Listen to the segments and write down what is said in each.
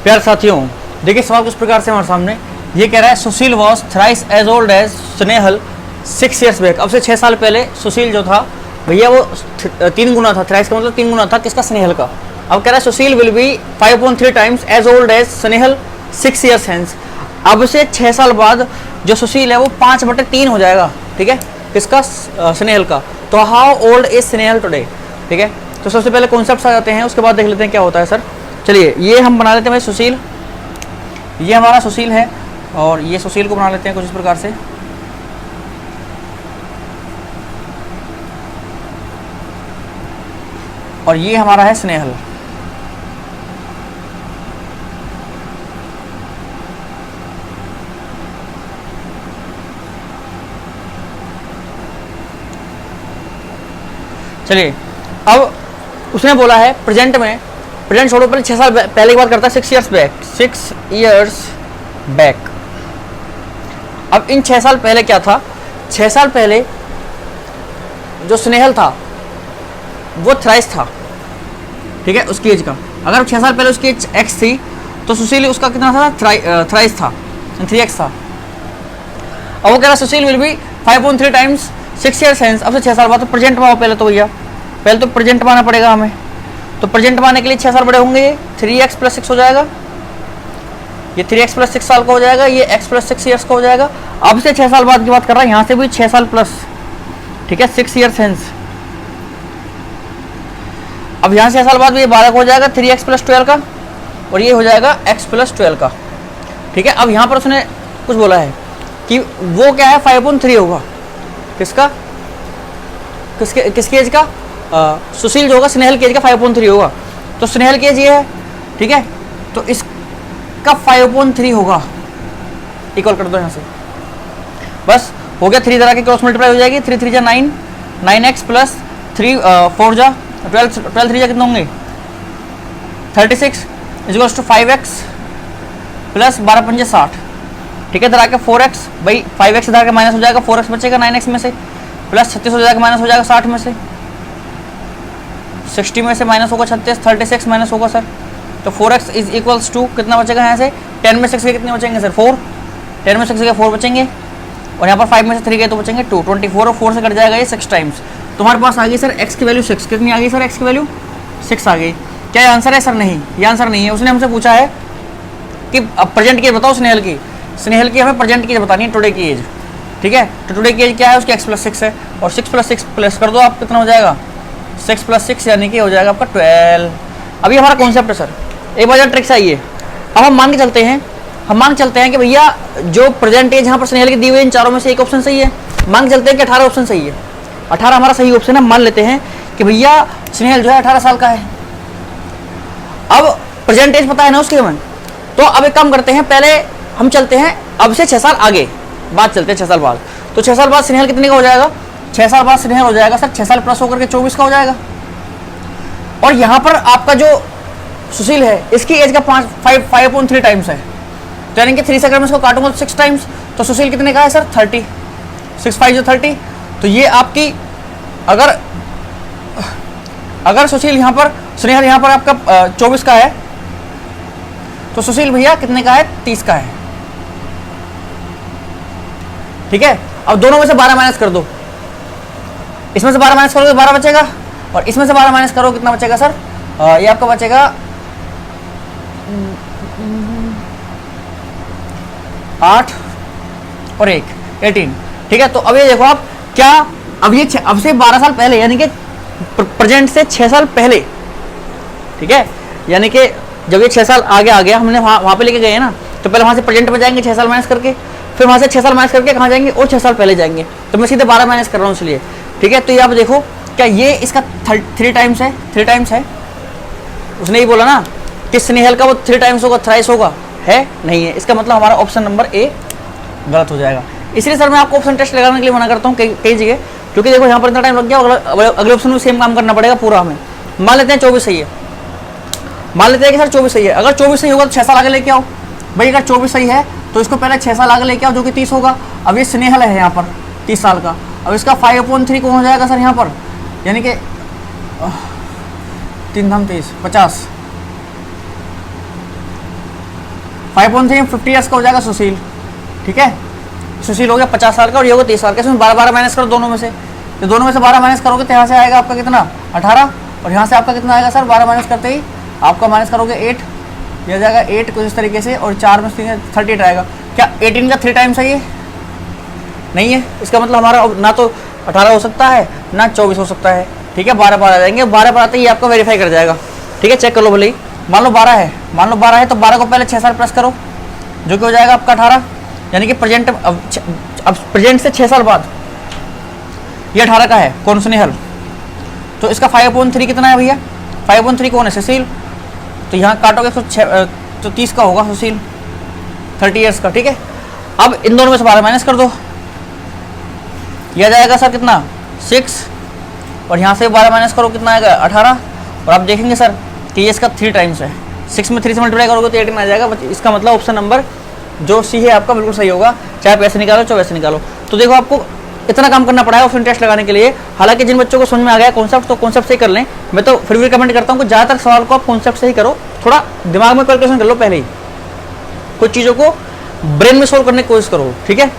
प्यारे साथियों, देखिए सवाल कुछ प्रकार से हमारे सामने ये कह रहा है Sushil was thrice as old as Snehal 6 years back. अब से 6 साल पहले सुशील जो था भैया वो 3 गुना था। थ्राइस का मतलब 3 गुना था किसका? स्नेहल का। अब कह रहा है Sushil will be 5.3 times as old as Snehal 6 years hence। अब से 6 साल बाद जो सुशील है वो 5/3 हो जाएगा। ठीक है, किसका? स्नेहल का। तो how old is Snehal today? ठीक है, तो सबसे पहले कॉन्सेप्ट आ जाते हैं, उसके बाद देख लेते हैं क्या होता है सर। चलिए ये हम बना लेते हैं भाई सुशील, ये हमारा सुशील है और ये सुशील को बना लेते हैं कुछ इस प्रकार से। और ये हमारा है स्नेहल। चलिए अब उसने बोला है प्रेजेंट में, प्रेजेंट छोड़ो पहले 6 साल पहले की बात करता है। 6 years बैक, 6 years बैक। अब इन 6 साल पहले क्या था? 6 साल पहले जो स्नेहल था वो थ्राइस था। ठीक है, उसकी एज का अगर 6 साल पहले उसकी एज x थी तो सुशील उसका कितना था? थ्राइस था, 3x था। अब वो कह रहा सुशील will be 5.3 times 6 years hence। अब से 6 साल बाद। तो प्रेजेंट में आओ पहले तो भैया, पहले तो प्रेजेंट में आना पड़ेगा हमें। तो प्रेजेंट में आने के लिए 6 साल बड़े होंगे, ये 3x + 6 हो जाएगा, ये 3x + 6 साल का हो जाएगा, ये x + 6 years का हो जाएगा। अब से 6 साल बाद की बात कर रहा है, यहाँ से भी 6 साल प्लस। ठीक है, 6 years hence। अब यहाँ से 6 साल बाद भी ये 12 का हो जाएगा, 3x + 12 का, और ये हो जाएगा x + 12 का। ठीक है, अब यहाँ पर उसने कुछ बोला है कि वो क्या है? 5.3 होगा। किसका? किसकी एज का? सुशील जो होगा स्नेहल की एज का 5.3 होगा। तो स्नेहल की एज ये है। ठीक है, तो इसका 5.3 होगा। इक्वल कर दो यहाँ से, बस हो गया। 3 तरह की क्रॉस मल्टीप्लाई हो जाएगी। 3 3 जा 9, 9x + 3 4 जा 12, 12 3 जा कितने होंगे? 36 = 5x + 12 5 60। ठीक है, इधर आके 4x, भाई 5x इधर आके माइनस हो जाएगा, 4x बचेगा 9x में से, प्लस 36 हो जाएगा, माइनस हो जाएगा 60 में से, 60 में से माइनस होगा 36, 36 माइनस होगा सर। तो 4x = कितना बचेगा यहाँ से? 10 में 6 के कितने बचेंगे सर? 4। 10 में 6 के 4 बचेंगे, और यहाँ पर 5 में से 3 गए तो बचेंगे 2। 24 और 4 से कट जाएगा ये 6 टाइम्स। तुम्हारे पास आ गई सर x की वैल्यू 6। कितनी आ गई सर? x की वैल्यू 6 आ गई। क्या ये आंसर है सर? नहीं, ये आंसर नहीं है। उसने हमसे पूछा है कि अब प्रेजेंट की एज बताओ स्नेहल की। स्नेहल की हमें प्रेजेंट की एज बतानी है, टुडे की एज। ठीक है, तो टुडे की एज क्या है? उसकी x + 6 है, और 6 + 6 प्लस कर दो आप, कितना हो जाएगा? 6 + 6 यानी कि हो जाएगा आपका 12। अभी हमारा कॉन्सेप्ट है सर, एक बार ट्रिक से आइए। अब हम मान के चलते हैं कि भैया जो प्रेजेंट एज यहाँ पर स्नेहल की दी हुई है, इन चारों में से एक ऑप्शन सही है। मान के चलते हैं कि 18 ऑप्शन सही है। 18 हमारा सही ऑप्शन है। मान लेते हैं कि भैया स्नेहल जो है 18 साल का है। अब प्रेजेंट एज पता है ना उसकी हमें, तो अब एक काम करते हैं, पहले हम चलते हैं अब से 6 साल आगे, बाद चलते हैं 6 साल बाद। तो 6 साल बाद स्नेहल कितने का हो जाएगा? 6 साल बाद स्नेहल हो जाएगा सर 6 साल प्लस होकर के 24 का हो जाएगा। और यहाँ पर आपका जो सुशील है इसकी एज का 5.3 टाइम्स है, तो यानी कि 3 से अगर मैं इसको काटूंगा तो 6 टाइम्स। तो सुशील कितने का है सर? 30। 6 5 जो 30। तो ये आपकी अगर सुशील यहाँ पर, स्नेहल यहाँ पर आपका 24 का है, तो सुशील भैया कितने का है? 30 का है। ठीक है, अब दोनों में से 12 माइनस कर दो। इसमें से 12 माइनस करोगे 12 बचेगा, और इसमें से 12 माइनस करो कितना बचेगा सर? ये आपका बचेगा 8 और 1 18। ठीक है, तो अब ये देखो आप क्या, अब ये अब से 12 साल पहले, यानी कि प्रेजेंट से 6 साल पहले। ठीक है, यानी कि जब ये 6 साल आगे आ गया, हमने वहाँ पे लेके गए ना, तो पहले वहाँ से प्रेजेंट में जाएंगे 6 साल माइनस करके, फिर वहाँ से 6 साल माइनस करके कहाँ जाएंगे? और 6 साल पहले जाएंगे। तो मैं सीधे 12 माइनस कर रहा हूँ इसलिए। ठीक है, तो ये आप देखो क्या ये इसका 3 टाइम्स है? 3 टाइम्स है। उसने ही बोला ना कि स्नेहल का वो 3 टाइम्स होगा, थ्राइस होगा, है नहीं है। इसका मतलब हमारा ऑप्शन नंबर ए गलत हो जाएगा। इसलिए सर मैं आपको ऑप्शन टेस्ट लगाने के लिए मना करता हूँ कई जगह, क्योंकि देखो यहाँ पर इतना टाइम लग गया, अगले ऑप्शन में सेम काम करना पड़ेगा पूरा हमें। मान लेते हैं 24 सही है, मान लेते हैं कि सर 24 सही है। अगर 24 सही होगा तो 6 साल आगे लेके आओ भाई। अगर 24 सही है तो इसको पहले 6 साल आगे लेके आओ, जो कि 30 होगा। अब ये स्नेहल है यहाँ पर 30 साल का, अब इसका 5/3 कौन हो जाएगा सर यहाँ पर? यानी कि 3 धाम 30 50 5.3 50 ईयर्स का हो जाएगा सुशील, ठीक है। सुशील हो गया 50 साल का और ये होगा 30 साल का। इसमें 12 माइनस करो दोनों में से, तो दोनों में से 12 माइनस करोगे तो यहाँ से आएगा आपका कितना 18, और यहाँ से आपका कितना आएगा सर 12 माइनस करते ही आपका माइनस करोगे 8, यह जाएगा 8 कुछ इस तरीके से, और 4 में 38 आएगा। क्या 18 का 3 टाइम्स है ये? नहीं है। इसका मतलब हमारा ना तो 18 हो सकता है ना 24 हो सकता है, ठीक है। 12 आ जाएंगे, 12 पर आते ही आपको वेरीफाई कर जाएगा, ठीक है। चेक कर लो भले ही। मान लो 12 है, मान लो 12 है तो 12 को पहले 6 साल प्लस करो, जो कि हो जाएगा आपका 18, यानी कि प्रेजेंट अब प्रेजेंट से 6 साल बाद ये 18 का है। कौन सुनिहल? तो इसका 5.3 कितना है भैया? 5.3 कौन है? सुशील। तो यहाँ काटोगे तो 30 का होगा सुशील, 30 ईयर्स का, ठीक है। अब इन दोनों में से 12 माइनस कर दो, यह जाएगा सर कितना 6, और यहाँ से 12 माइनस करो कितना आएगा 18, और आप देखेंगे सर कि ये इसका 3 टाइम्स है। 6 में 3 से मल्टीप्लाई करोगे तो 18 आ जाएगा। इसका मतलब ऑप्शन नंबर जो सी है आपका बिल्कुल सही होगा, चाहे आप ऐसे निकालो चाहे वैसे निकालो। तो देखो आपको इतना काम करना पड़ा है ऑप्शन टेस्ट लगाने के लिए। हालांकि जिन बच्चों को समझ में आ गया कॉन्सेप्ट तो कॉन्सेप्ट से ही कर लें। मैं तो फिर भी रिकमेंड करता हूँ कि ज़्यादातर सवाल को आप कॉन्सेप्ट से ही करो, थोड़ा दिमाग में कैलकुलेशन कर लो पहले ही, कुछ चीज़ों को ब्रेन में सोल्व करने की कोशिश करो, ठीक है।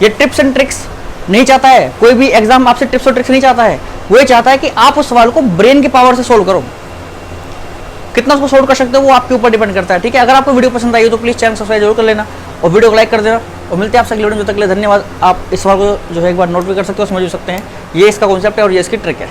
ये टिप्स एंड ट्रिक्स नहीं चाहता है कोई भी एग्जाम आपसे, टिप्स और ट्रिक्स नहीं चाहता है, वो ये चाहता है कि आप उस सवाल को ब्रेन की पावर से सोल्व करो। कितना उसको सोल्व कर सकते हो वो आपके ऊपर डिपेंड करता है, ठीक है। अगर आपको वीडियो पसंद आई तो प्लीज़ चैनल सब्सक्राइब जरूर कर लेना और वीडियो को लाइक कर देना, और मिलते हैं आपसे अगले वीडियो में। जब तक के लिए धन्यवाद। आप इस सवाल को जो है एक बार नोट भी कर सकते हो, समझ भी सकते हैं। ये इसका कॉन्सेप्ट है और ये इसकी ट्रिक है।